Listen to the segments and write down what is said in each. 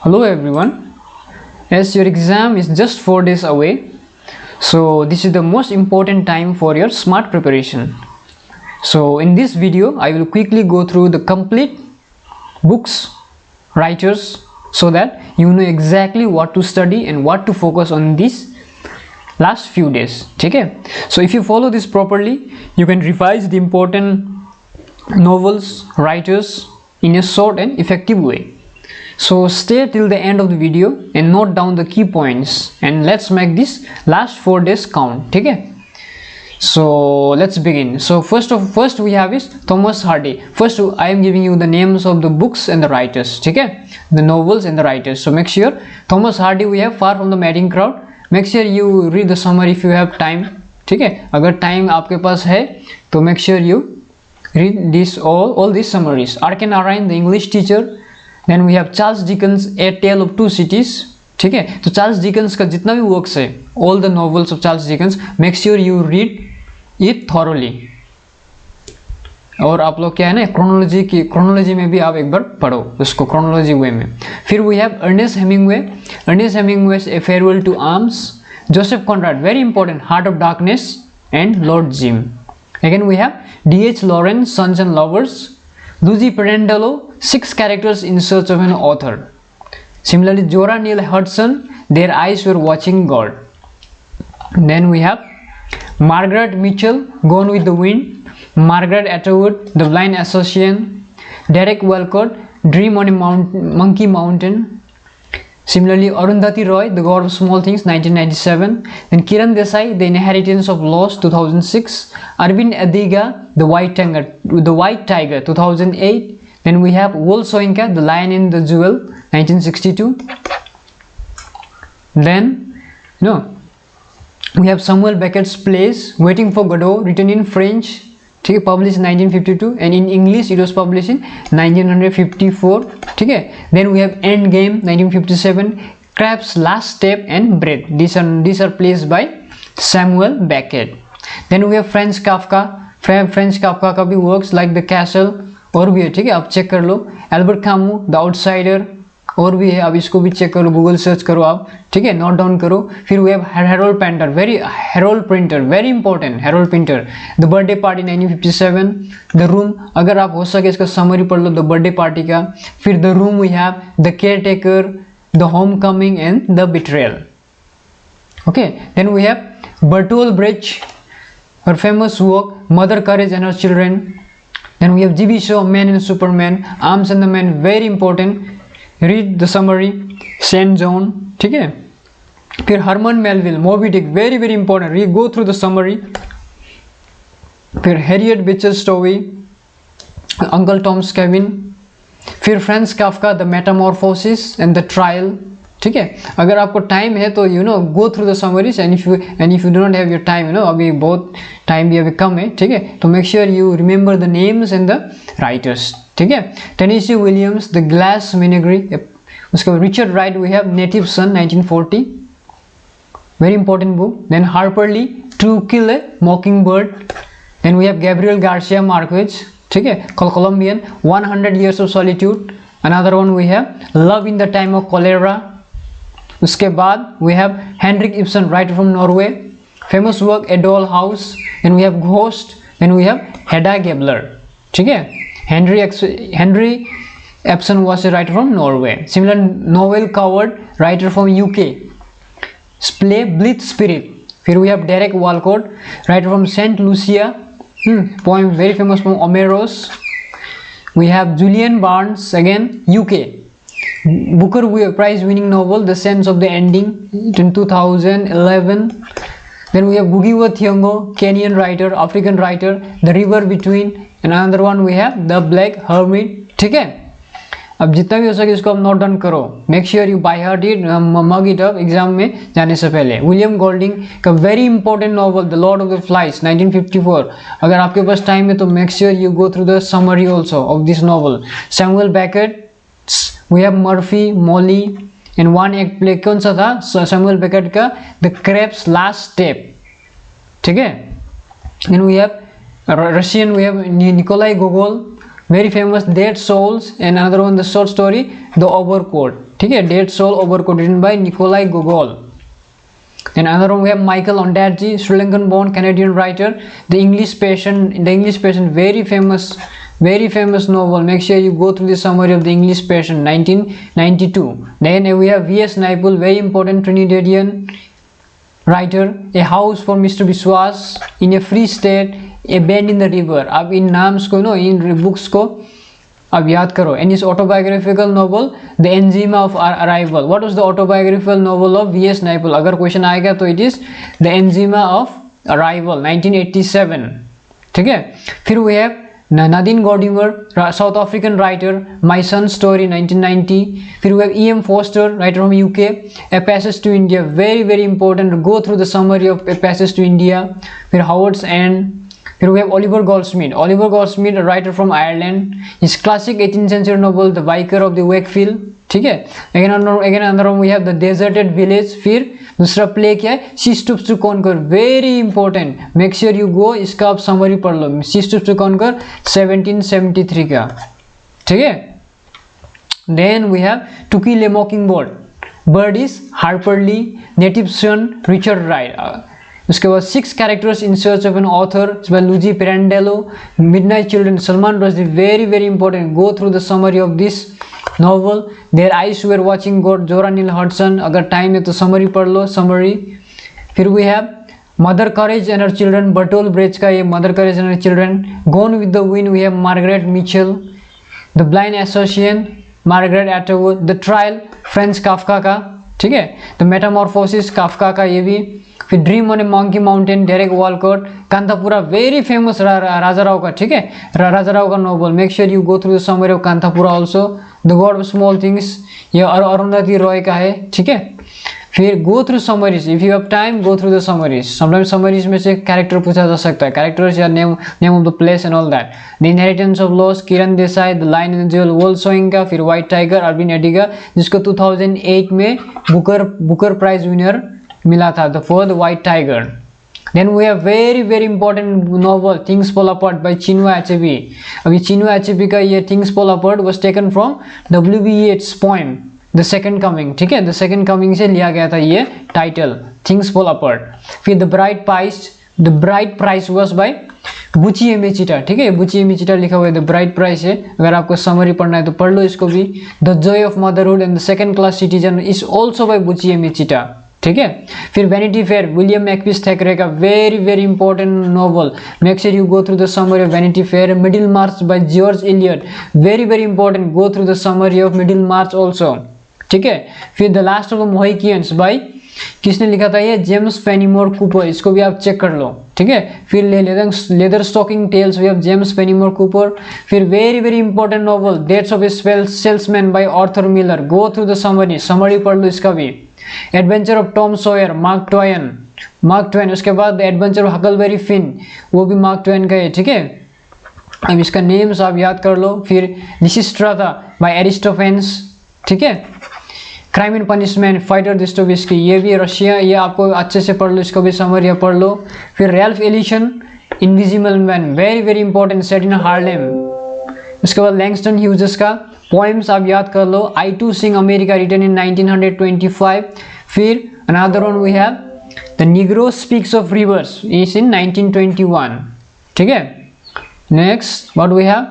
Hello everyone. As your exam is just 4 days away, so this is the most important time for your smart preparation. So in this video, I will quickly go through the complete books, writers, so that you know exactly what to study and what to focus on these last few days. Okay? So if you follow this properly, you can revise the important novels, writers in a short and effective way. So stay till the end of the video and note down the key points, and let's make this last 4 days count. Okay? So let's begin. So first we have is Thomas Hardy. First I am giving you the names of the books and the writers. Okay? The novels and the writers. So make sure Thomas Hardy we have Far from the Madding Crowd. Make sure you read the summary if you have time. ठीक है, अगर time आपके पास है तो make sure you read this all these summaries. R.K. Narayan, the English teacher. Then we have Charles Dickens, A Tale of Two Cities. ठीक है, तो Charles Dickens का जितना भी वर्क्स है, all the novels of Charles Dickens, make sure you read it thoroughly. और आप लोग क्या है ना, क्रोनोलॉजी में भी आप एक बार पढ़ो उसको क्रोनोलॉजी वे में. फिर we have Ernest Hemingway, a farewell to arms. Joseph Conrad, very important, heart of darkness and Lord Jim. Again we have D.H. Lawrence, Sons and Lovers. Luigi Pirandello, 6 characters in search of an author. Similarly, Zora Neale Hudson, Their Eyes Were Watching God. Then we have Margaret Mitchell, Gone with the Wind. Margaret Atwood, The Blind Assassin. Derek Walcott, Dream on a Monkey Mountain. Similarly, Arundhati Roy, The God of Small Things, 1997. Then Kiran Desai, The Inheritance of Lost, 2006. Arvind Adiga, The White Tiger, 2008. Then we have Wole Soyinka, The Lion and the Jewel, 1962. Then, we have Samuel Beckett's plays, Waiting for Godot, written in French, published in 1952, and in English it was published in 1954. Then we have Endgame, 1957, Crab's Last Step and Breath. These are plays by Samuel Beckett. Then we have Franz Kafka. Franz Kafka का भी works like The Castle और भी है. ठीक है, आप check कर लो. Albert Camus, The Outsider और भी है, आप इसको भी चेक करो, गूगल सर्च करो आप. ठीक है, नोट डाउन करो. फिर we have Harold Pinter, very important, Harold Pinter. The birthday party, 1957. The room, अगर आप हो सके इसका समरी पढ़ लो, द बर्थडे पार्टी का. फिर the room we have the caretaker, the homecoming and the betrayal. Okay, then we have Bertol Bridge, her famous work Mother Courage and Her Children. Then we have G.B. Shaw, Man and Superman, Arms and the Men, very important. Read the summary. Saint John. ठीक है. फिर Herman Melville, Moby Dick, very very important. Go through the summary. फिर Harriet Beecher Stowe, Uncle Tom's Cabin. फिर Franz Kafka, The Metamorphosis and the Trial. ठीक है, अगर आपको time है तो गो through the summaries, and if you do not have your time, अभी बहुत टाइम भी अभी कम है. ठीक है, तो make sure you remember the names and the writers. ठीक है, Tennessee Williams, the glass menagerie. उसके बाद Richard Wright we have native son, 1940, very important book. Then Harper Lee, to kill a mockingbird. Then we have Gabriel Garcia Marquez. ठीक है, Colombian, 100 Years of Solitude. Another one we have love in the time of cholera. उसके बाद we have Henrik Ibsen, writer from Norway, famous work a doll house. Then we have ghost. Then we have Hedda Gabler. ठीक है, Henrik Ibsen was a writer from Norway. Similar Noel Coward, writer from UK, play Blithe Spirit. फिर we have Derek Walcott, writer from Saint Lucia, poem very famous from Omeros. We have Julian Barnes, again UK, Booker Prize winning novel The Sense of the Ending in 2011. Then we have Gugiwa Thiong'o, Kenyan writer, African writer, The River Between. And another one we have The Black Hermit. ठीक है, अब जितना भी हो सके इसको आप note down करो. Make sure you by heart it, mug it up exam में जाने से पहले. विलियम गोल्डिंग का very important novel the lord of the flies, 1954. अगर आपके पास टाइम है तो make sure you go through the summary also of this novel. Samuel Beckett, we have Murphy, Molly, and one act play कौन सा था Samuel Beckett का, The Crab's Last Step. ठीक है, then we have Russian, we have Nikolai Gogol, very famous dead souls, and another one the short story the overcoat, ठीक है, dead soul overcoat written by Nikolai Gogol. And another one we have Michael Ondaatje, Sri Lankan born Canadian writer. The English Patient, very famous novel. Make sure you go through the summary of The English Patient, 1992. Then we have V.S. Naipaul, very important Trinidadian writer. A House for Mr. Biswas, In a Free State, A Bend in the River. अब इन नाम्स को इन books को अब याद करो. And his autobiographical novel The Enzima of Arrival. What was the autobiographical novel of V.S. Naipaul? अगर question आएगा तो it is The Enzima of Arrival, 1987. ठीक है. फिर we have Nadine Gordimer, South African writer, My Son's Story, 1990. फिर we have E.M. Forster, writer from UK, A Passage to India, very important. Go through the summary of A Passage to India. फिर Howard's End. Here we have Oliver Goldsmith, a writer from Ireland. His classic 18th century novel The Vicar of the Wakefield, ठीक है. Again another one we have The Deserted Village. फिर दूसरा play क्या है, She Stoops to Conquer, very important. Make sure you go, इसका आप summary पढ़ लो. She Stoops to Conquer 1773 का, ठीक है. Then we have To Kill a Mockingbird, Bird is Harper Lee, Native Son Richard Wright. उसके बाद 6 characters in search of an author by Luigi Pirandello. Midnight Children, Salman Rushdie, very important. Go through the summary of this novel. Their Eyes Were Watching God, Zora Neale Hurston. अगर time है तो summary पढ़ लो, summary. फिर we have Mother Courage and Her Children, Bertolt Brecht का ये Mother Courage and Her Children. Gone with the Wind we have Margaret Mitchell. The Blind Assassin, Margaret Atwood. The Trial, Franz Kafka का, ठीक है. The Metamorphosis, Kafka का ये भी. फिर dream on a monkey mountain, Derek Walcott. Kanthapura, very famous Rajarao का, ठीक है, राजाराव का novel. Make sure you go through the summary of Kanthapura also. The God of small things, ये अरुंधति रॉय का है, ठीक है. फिर go through summaries, if you have time go through the summaries. Sometimes summaries में से कैरेक्टर पूछा जा सकता है, कैरेक्टर्स या name of the place and all that. The inheritance of loss, Kiran Desai. The lion in the jewel, Wole Soyinka का. फिर white tiger, Arvind एडिगा, जिसको 2008 में बुकर प्राइज विनर मिला था, the for the white tiger. Then we have very important novel Things Fall Apart by Chinua Achebe. अभी Chinua Achebe का ये Things Fall Apart was taken from W.B. Yeats poem The Second Coming, ठीक है. The Second Coming से लिया गया था ये टाइटल Things Fall Apart. फिर The Bride Price was by बुची एमिचिटा, ठीक है. बुची एमिचिटा लिखा हुआ है, द ब्राइट प्राइस है. अगर आपको समरी पढ़ना है तो पढ़ लो इसको भी. The joy of motherhood and the second class citizen is also by Buchi Emecheta, ठीक है. फिर vanity fair, William Makepeace Thackeray का, very important novel. Make sure you go through the summary of vanity fair. Middlemarch by George Eliot, very important. Go through the summary of middlemarch also, ठीक है. फिर the last of the Mohicans by, किसने लिखा था ये, James Fenimore Cooper. इसको भी आप चेक कर लो, ठीक है. फिर leather stocking tales we have James Fenimore Cooper. फिर very important novel death of a salesman by Arthur Miller. Go through the summary पढ़ लो इसका भी. Adventure of Tom Sawyer, Mark Twain. उसके बाद एडवेंचर ऑफ हकलबेरी फिन, वो भी mark Twain का है, ठीक है. अब इसका नेम्स आप याद कर लो. फिर लिसिस्ट्राटा बाय एरिस्टोफेंस, ठीक है. क्राइम एंड पनिशमेंट, फाइटर दोस्टोयेव्स्की, ये भी रशिया, ये आपको अच्छे से पढ़ लो, इसको भी समरी पढ़ लो. फिर Ralph Ellison, invisible man, very important, set in Harlem. उसके बाद लैंगस्टन ह्यूजेस का पोएम्स आप याद कर लो. I too sing America, written in 1925. फिर another one we have the Negro speaks of rivers, is in 1921, ठीक है. Next what we have,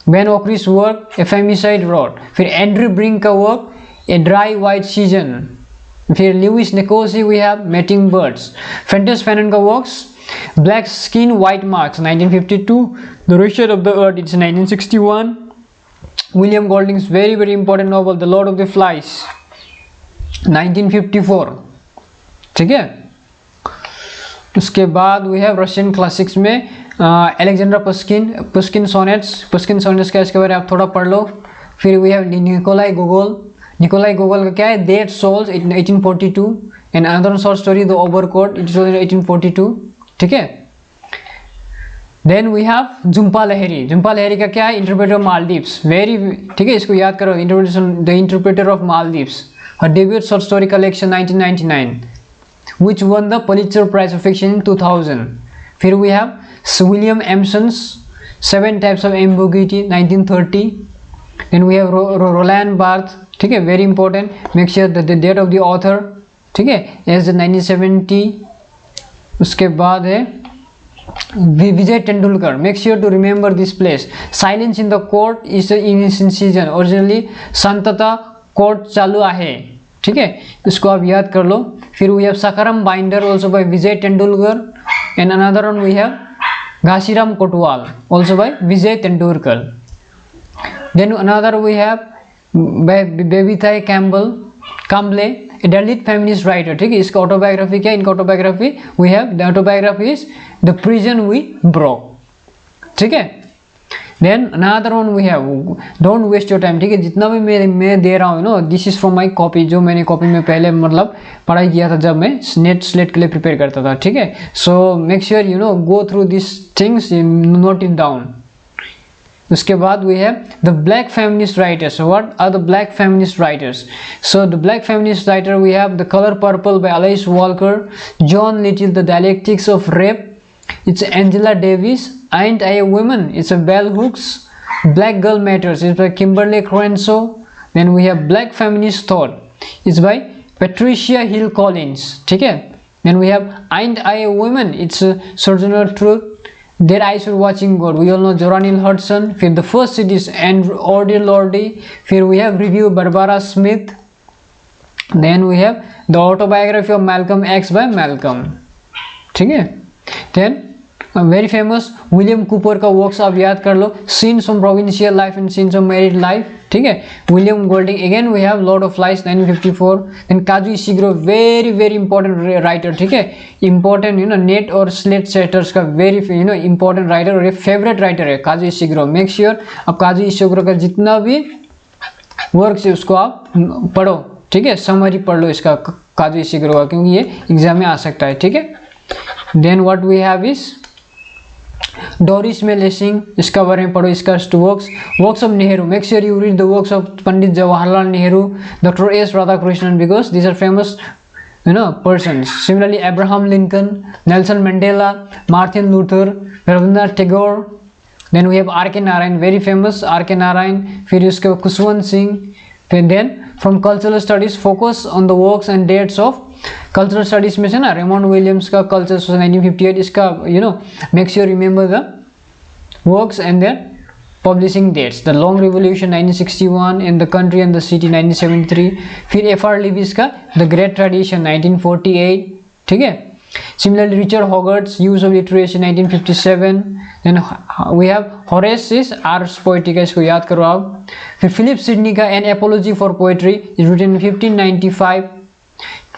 Ben Okri's work a famished road. फिर एंड्रू ब्रिंक का work a dry white season. फिर Lewis Nkosi we have mating birds. Frantz Fanon का works black skin white masks 1952. The wretched of the earth, it's 1961. William Golding's very important novel the lord of the flies 1954, ठीक है. उसके बाद we have Russian classics में Alexander Pushkin sonnets का, इसके बारे में आप थोड़ा पढ़ लो. फिर वी हैव निकोलाई गोगोल का क्या है, dead souls 1842 and another short story the overcoat, it is 1842, ठीक है. Then we have Jhumpa Lahiri का क्या है, इंटरप्रेटर ऑफ मालदीव्स, वेरी, ठीक है. इसको याद करो, the interpreter of Maldives. Her debut short story collection 1999 which won the Pulitzer Prize of Fiction in 2000. फिर we have William Emerson's 7 types of ambiguity 1930. Then we have Roland Barthes, ठीक है, very important. Make sure that the date of the author, ठीक है, as 1970. उसके बाद है Vijay Tendulkar. Make sure to remember this place. Silence in the court is in session. Originally Shantata Court Chalu Aahe, ठीक है, इसको आप याद कर लो. फिर we have Sakharam Binder also by Vijay Tendulkar. And another one we have Ghashiram Kotwal also by Vijay Tendulkar. Then another we have Babytai Kamble, a Dalit feminist writer, ठीक है. इसका ऑटोबायोग्राफी क्या है? इनका autobiography we have the autobiography is the prison we broke, ठीक है. Then another one we have don't waste your time, ठीक है. जितना भी मैं दे रहा हूँ no, this is from my copy, जो मैंने कॉपी में पहले मतलब पढ़ाई किया था जब मैं नेट स्लेट के लिए प्रिपेयर करता था, ठीक है. So make sure you know go through this things, note it down. उसके बाद we have the black feminist writers. So what are the black feminist writers? So the black feminist writer we have The Color Purple by Alice Walker, John Little, The Dialectics of Rape, it's Angela Davis. Ain't I a Woman, it's a Bell Hooks. Black Girl Matters, it's by Kimberly Crenshaw. Then we have Black Feminist Thought, it's by Patricia Hill Collins, ठीक है. Then we have Ain't I a Woman, it's Sojourner Truth. Their Eyes Were Watching God, we all know Zora Neale Hurston. फिर The First Cities and Audre Lorde. फिर we have Review Barbara Smith. Then we have The Autobiography of Malcolm X by Malcolm, ठीक है. Then very famous William Cowper का works आप याद कर लो. Scenes from provincial life and scenes of married life, ठीक है. William Golding. Again we have lord of lights 1954. Then Kazuo Ishiguro, very very important writer, ठीक है. इंपॉर्टेंट यू नो नेट और स्लेट सेटर्स का very you know important writer और ये favourite writer है काजू इशिग्रो. मेक श्योर आप काजू इशिग्रो का जितना भी वर्क्स है उसको आप पढ़ो, ठीक है. समरी पढ़ लो इसका काजू इशिग्रो का, क्योंकि ये एग्जाम में आ सकता है, ठीक है. Then what we have is Doris May Lessing, इसका बारे में पढ़ो. इसका works of Nehru. Make sure you read the works of Pandit Jawaharlal Nehru, doctor S Radhakrishnan, because these are famous you know persons. Similarly Abraham Lincoln, Nelson Mandela, Martin Luther, Rabindranath Tagore. Then we have R.K. Narayan, very famous R.K. Narayan. फिर उसके Khushwant Singh. Then from cultural studies focus on the works and dates of cultural studies में से ना Raymond Williams का culture 1958. इसका you know make sure remember the works and their publishing dates. The Long Revolution 1961 and The Country and the City 1973. फिर F.R. Leavis का The Great Tradition 1948, ठीक है. Similarly Richard Hogarth's Use of Literature 1957. Then we have Horace's Ars Poetica, इसको याद करो आप. फिर Philip Sidney का An Apology for Poetry is written in 1595.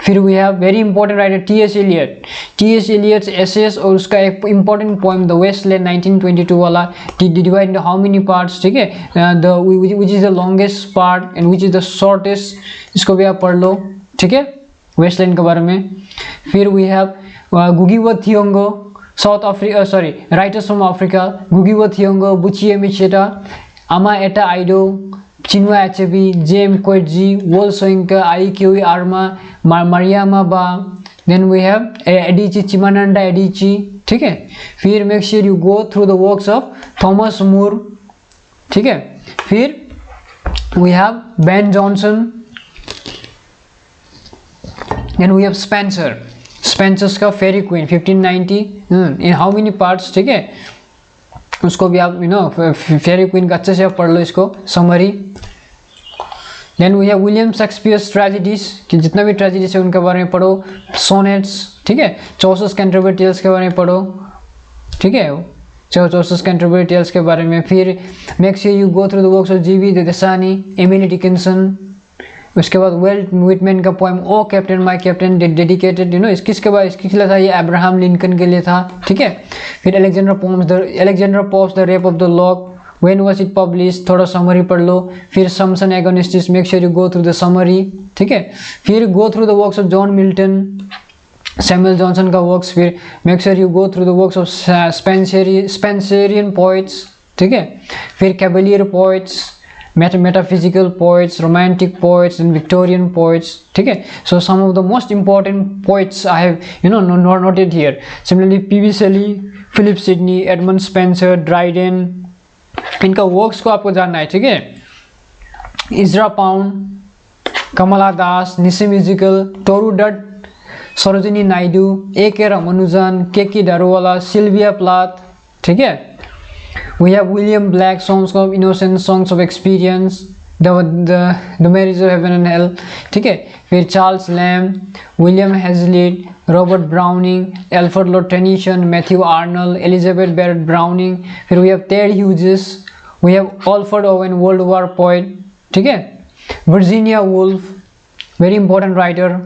फिर we have very important writer T S. Eliot. T S. Eliot's essays और उसका एक इंपॉर्टेंट पोएम द वेस्टलैंड 1922 वाला, divide into how many parts, ठीक है. The which is the longest part and which is the shortest, इसको भी आप पढ़ लो, ठीक है, वेस्टलैंड के बारे में. फिर वी हैव गुगी व थियोंगो, south Africa sorry writers from Africa. गुगी व थियोंगो, बुचिए मिचेटा, अमा एटा आइडो, Chinua Achebe, J.M. Coetzee, Wole Soyinka, Aikyo Arma, Mariama Ba. Then we have Adichie, Chimamanda Adichie, ठीक है. फिर make sure you go through the works of Thomas More, ठीक है. फिर we have Ben Jonson. Then we have Spencer. Spencer's का Fairy Queen 1590 in how many parts, ठीक है. उसको भी आप यू नो फेरी क्वीन का अच्छे से आप पढ़ लो इसको summary. Then we have William Shakespeare's tragedies, कि जितना भी ट्रेजेडीज है उनके बारे में पढ़ो. सोनेट्स, ठीक है. चौसस कैंटरबरी टेल्स के बारे में पढ़ो, ठीक है. चौसस कैंटरबरी टेल्स के बारे में. फिर make sure you go through the works of G V. Desani, Emily Dickinson. उसके बाद वेल्ट व्हिटमैन का poem O captain my captain, dedicated you know किसके बाद इसके लिए था, ये अब्राहम लिंकन के लिए था, ठीक है. फिर Alexander Pope's the rape of the lock, when was it publish, थोड़ा समरी पढ़ लो. फिर Samson Agonistes, make sure you go through the summary, ठीक है. फिर go through the works of John Milton, Samuel Johnson का वर्क्स. फिर make sure you go through the works of Spenserian poets, ठीक है. फिर cavalier poets, metaphysical poets, romantic poets and Victorian poets, ठीक है. So some of the most important poets I have you know noted here. Similarly P.B. Shelley, Philip Sidney, Edmund Spenser, Dryden, इनका works को आपको जानना है, ठीक है। Ezra Pound, Kamala Das, Nissim Ezekiel, Toru Dutt, Sarojini Naidu, A.K. Ramanujan, K.K. Daruwalla, Sylvia Plath, ठीक है। We have William Black, Songs of Innocence, Songs of Experience, The Marriage of Heaven and Hell, ठीक है। फिर Charles Lamb, William Hazlitt, Robert Browning, Alfred Lord Tennyson, Matthew Arnold, Elizabeth Barrett Browning. फिर we have Ted Hughes, we have Alfred Owen, world war poet, ठीक है। Virginia Woolf, very important writer,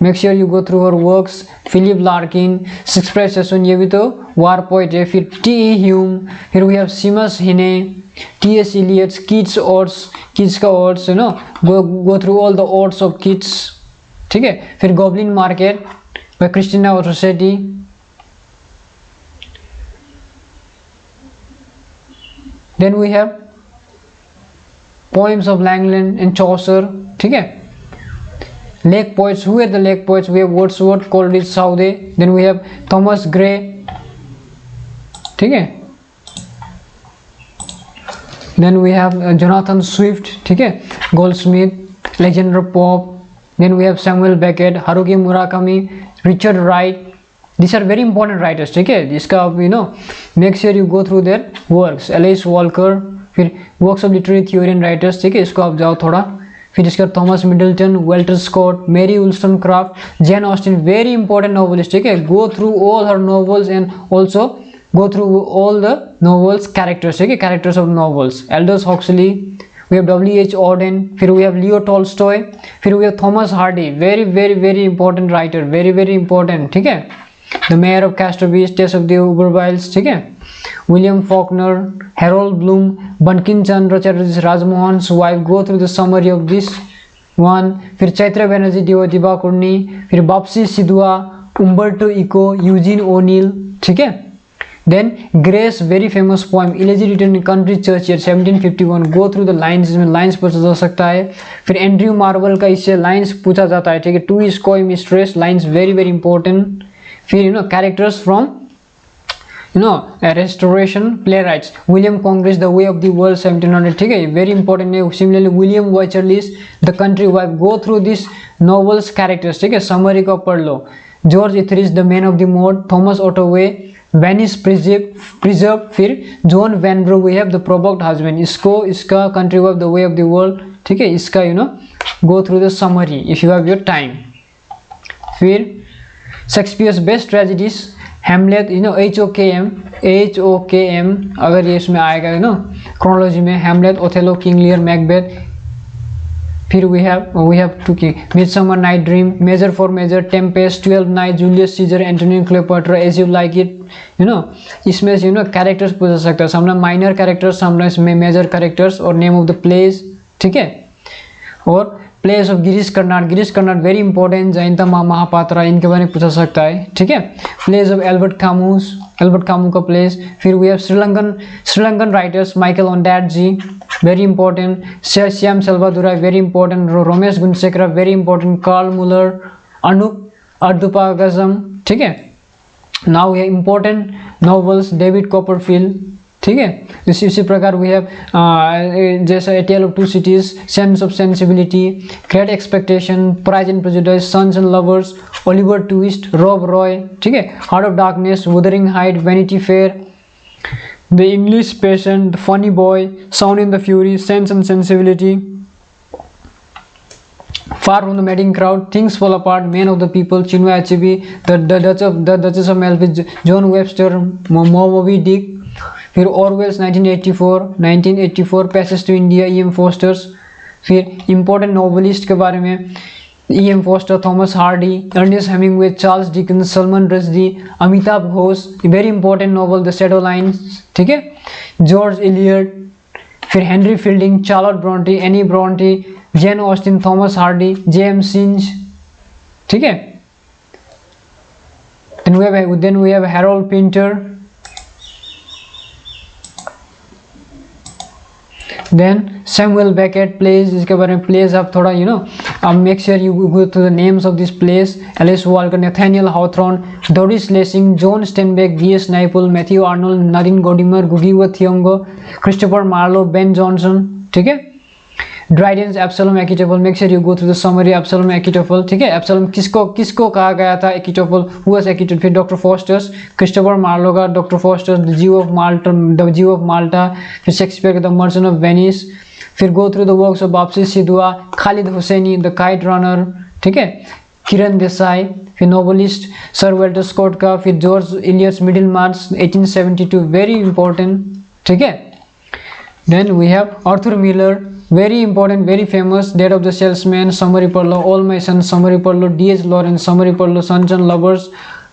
make sure you go through her works. Philip Larkin, Shakespeare session, ये भी तो वार poet है। फिर T.E. Hume, फिर we have Seamus Heaney, T.S. Eliot, Keats odes, Keats का odes, you know, go through all the odes of Keats, ठीक है। फिर goblin market by Christina Rossetti, then we have poems of Langland and Chaucer, ठीक है। Lake poets, who are the lake poets? We have Wordsworth, Coleridge, Southey, then we have Thomas Gray, ठीक है। Then we have Jonathan Swift, ठीक है, Goldsmith, Alexander Pope, then we have Samuel Beckett, Haruki Murakami, Richard Wright. These are very important writers, ठीक है। जिसका आप you know make sure you go through their works. Alice Walker, फिर works of literary theory and writers, ठीक है, इसको आप जाओ थोड़ा। फिर इसका Thomas Middleton, Walter Scott, Mary Wollstonecraft, Jane Austen, very important novelist, ठीक है। Go through all her novels and also go through all the novels characters, ठीक है, characters of novels. Aldous Huxley, we have W.H. Auden, फिर we have Leo Tolstoy, फिर we have Thomas Hardy, very very very important writer, very very important, ठीक है। The mayor of Casterbridge, Tess of the Urbervilles, ठीक है। William Faulkner, Harold Bloom, Bankim Chandra Chatterjee, Rajmohan wife, go through the summary of this one. फिर चैत्र बनर्जी, दिवाकुर्णी, फिर Bapsi Sidhwa, Umberto Eco, Eugene O'Neill, ठीक है। Then Gray's, very famous poem, elegy written in country churchyard 1751, go through the lines, इसमें lines पूछा जा सकता है। फिर एंड्रयू मार्वल का इससे लाइन्स पूछा जाता है, ठीक है। To his coy mistress, lines very very important. फिर you know characters from you know restoration playwrights, William Congress, The Way of the World 1700, ठीक है, very important है। Similarly William Wycherley, The Country Wife, go through this novels characters, ठीक है, summary को पढ़ लो। George Etheridge, The Man of the Mood, Thomas Ottaway, Venice Preserved, फिर John Vanbrugh, we have The Provoked Husband, इसका Country Wife, The Way of the World, ठीक है, इसका you know go through the summary if you have your time। फिर Shakespeare's best tragedies, Hamlet, you know HOKM अगर ये इसमें आएगा you know chronology में, Hamlet, Othello, King Lear, Macbeth. फिर we have two king, midsummer night dream, measure for measure, tempest, 12 night, Julius Caesar, Antony Cleopatra, as you like it, you know इसमें you know characters पूछा सकता है, सामने minor characters, सामने इसमें major characters और name of the place, ठीक है। और place of Girish Karnad very important, Jayanta Mahapatra, इनके बारे में पूछा सकता है, ठीक है। प्लेस ऑफ एल्बर्ट कामू का प्लेस। फिर we have Sri Lankan writers, Michael Ondaatje, very important. Shyam Selvadurai, very important. Ramesh Gunesekera, very important. Karl Muller, Anuk Arudpragasam, ठीक है। Now we have important novels, David Copperfield, ठीक है। इसी प्रकार वी हैव जैसे a tale of two cities, sense of sensibility, great expectation, pride and prejudice, sons and lovers, Oliver Twist, Rob Roy, ठीक है। Heart of darkness, Wuthering height, Vanity Fair, the English patient, the funny boy, sound in the fury, sense and sensibility, Far from the Madding Crowd, Things Fall Apart, Man of the People, Chinua Achebe, the Duchess of Malfi, John Webster, Moby Dick। फिर Orwell's 1984, passage to India, E.M. Forster's. फिर important novelist के बारे में, E.M. Forster, Thomas Hardy, Ernest Hemingway, Charles Dickens, Salman Rushdie, Amitabh Ghosh, very important novel the shadow lines, ठीक है। George Eliot, फिर Henry Fielding, Charlotte Bronte, Anne Bronte, Jane Austen, Thomas Hardy, J.M. Synge, ठीक है। Then we have Harold Pinter, then Samuel Beckett, place, इसके बारे में place आप थोड़ा यू नो अब make sure you go through the names of this place: Alice Walker, Nathaniel Hawthorne, Doris Lessing, John Steinbeck, V S. Naipaul, Matthew Arnold, Nadine Gordimer, गुगीवा Thiong'o, Christopher Marlowe, Ben Jonson, ठीक है। Dryden's, Absalom Achitophel, make sure you go through the summary Absalom Achitophel, ठीक है। Absalom किसको कहा गया था? Achitophel, who was Achitophel. फिर डॉक्टर फॉस्टर्स, क्रिस्टोफर मार्लो का doctor Faustus, the Jew of Malta, फिर शेक्सपियर का द मर्चेंट ऑफ वेनिस। फिर go through the works of Bapsi Sidhwa, Khaled Hosseini, the kite runner, ठीक है, किरण देसाई। फिर नोवेलिस्ट सर वाल्टर स्कॉट का, फिर George Eliot's Middlemarch 1872, very important, ठीक है। Then we have Arthur Miller, very important, very famous, Death of the Salesman, Summary Perlo, All My Sons, Summary Perlo, D.H. Lawrence, Summary Perlo, Sons and Lovers,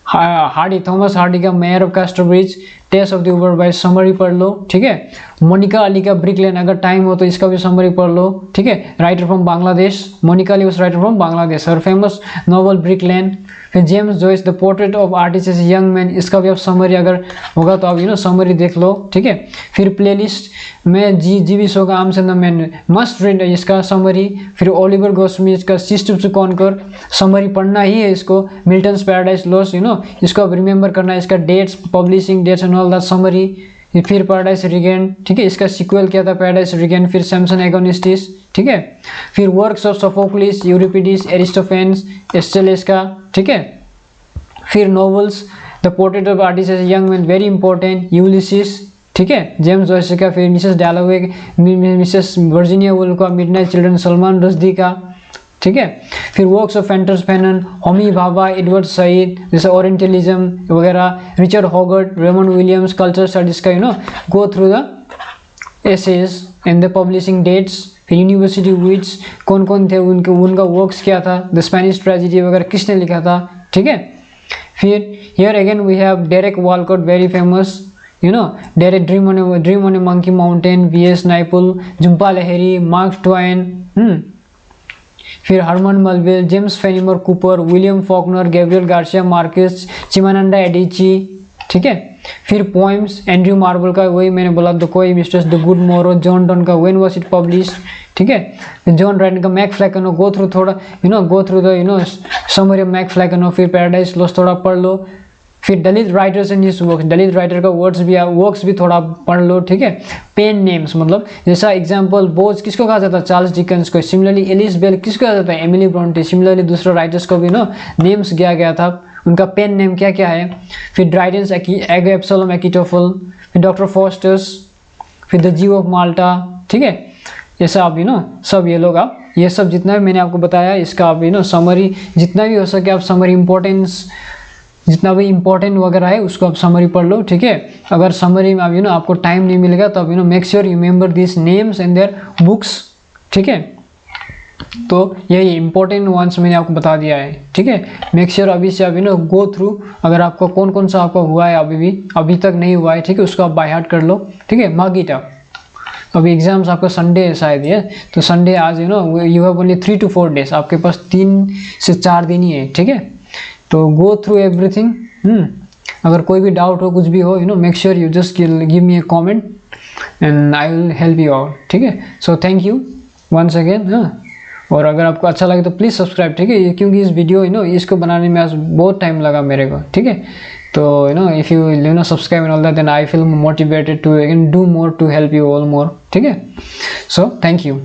Hardy, Thomas Hardy का mayor of Casterbridge, Tess of the उबर बाय summary पढ़ लो, ठीक है। मोनिका अली का brick लेन, अगर time हो तो इसका भी समरी पढ़ लो, ठीक है। Writer from Bangladesh, Monica Ali was writer from Bangladesh, her famous novel Brick Lane. फिर James Joyce, the portrait of artist as young man, इसका भी आप समरी अगर होगा तो आप समरी देख लो, ठीक है। फिर प्लेलिस्ट में जी.वी. शो का arms and the man, must read इसका समरी। फिर ओलिवर गोस्मिथ का सिस्टम टू कॉन्कर, समरी पढ़ना ही है इसको। मिल्टन्स पैराडाइज लॉस्ट, इसको अब रिमेंबर करना है, इसका dates, publishing dates and all that summary. फिर पैराडाइज रिगेन, ठीक है, इसका सीक्वल क्या था? Paradise regain. फिर सैमसन एगोनिस्टिस, ठीक है। फिर works of Sophocles, Euripides, Aristophanes, Aeschylus का, ठीक है। फिर novels, the portrait of artist as young man, very important, Ulysses, ठीक है, जेम्स जॉयस का। फिर Mrs Dalloway, Mrs Virginia Woolf का, मिडनाइट चिल्ड्रन, सलमान रश्दी का, ठीक है। फिर works of Frantz Fanon, Homi Bhabha, Edward Said, जैसे ओरिएंटलिज्म वगैरह, Richard Hoggart, Raymond Williams, culture studies का, go through the essays and the publishing dates. फिर यूनिवर्सिटी विट्स, कौन कौन थे उनका वर्क्स क्या था, द स्पेनिश ट्रेजेडी वगैरह किसने लिखा था, ठीक है। फिर here again we have Derek Walcott, very famous, Derek dream on a monkey mountain, V S. Naipaul, Jhumpa Lahiri, Mark Twain, फिर Herman Melville, James Fenimore Cooper, William Faulkner, Gabriel Garcia Marquez, Chimamanda Adichie, ठीक है। फिर पोएम्स, एंड्रयू मार्बल का, वही मैंने बोला, the coy mistress, the good morrow, John Donne का, when was it published, ठीक है। जॉन राइटन का मैक फ्लैकनो, गो थ्रू थोड़ा go through the summary of Mac Flecknoe. फिर पैराडाइज लॉस्ट थोड़ा पढ़ लो। फिर Dalit writers and his works, Dalit writer का वर्क्स भी थोड़ा पढ़ लो, ठीक है। पेन नेम्स, मतलब जैसा एग्जांपल बोज किसको कहा जाता है? चार्ल्स डिकेंस को। सिमिलरली एलिस बेल किसको कहा जाता है? Emily Bronte. सिमिलरली दूसरे राइटर्स को भी नेम्स दिया गया था, उनका पेन नेम क्या क्या है। फिर ड्राइडेंस, एब्सलोम एकिटोफल, फिर डॉक्टर फॉस्टर्स, फिर द जीव ऑफ माल्टा, ठीक है। ये सब सब ये लोग आप ये सब जितना भी मैंने आपको बताया इसका आप समरी जितना भी हो सके आप समरी इंपॉर्टेंस जितना भी इंपॉर्टेंट वगैरह है उसको आप समरी पढ़ लो, ठीक है। अगर समरी में आप आपको टाइम नहीं मिलेगा तो आप make sure you remember this names and their books, ठीक है। तो यही इंपॉर्टेंट वंस मैंने आपको बता दिया है, ठीक है। मेक श्योर अभी से आप गो थ्रू, अगर आपको कौन कौन सा आपका हुआ है अभी तक नहीं हुआ है, ठीक है, उसको आप बाय हार्ट कर लो, ठीक है। Mark it up. अभी एग्जाम्स आपका संडे है शायद ये, तो संडे आज you have only 3 to 4 days, आपके पास 3 से 4 दिन ही है, ठीक है। तो गो थ्रू एवरीथिंग। अगर कोई भी डाउट हो कुछ भी हो make sure you just give me a comment and I will help you out, ठीक है। So thank you once again. और अगर आपको अच्छा लगे तो प्लीज़ सब्सक्राइब, ठीक है, क्योंकि इस वीडियो इसको बनाने में आज बहुत टाइम लगा मेरे को, ठीक है। तो if you subscribe and all that then I feel motivated to do more to help you all more, ठीक है। So thank you.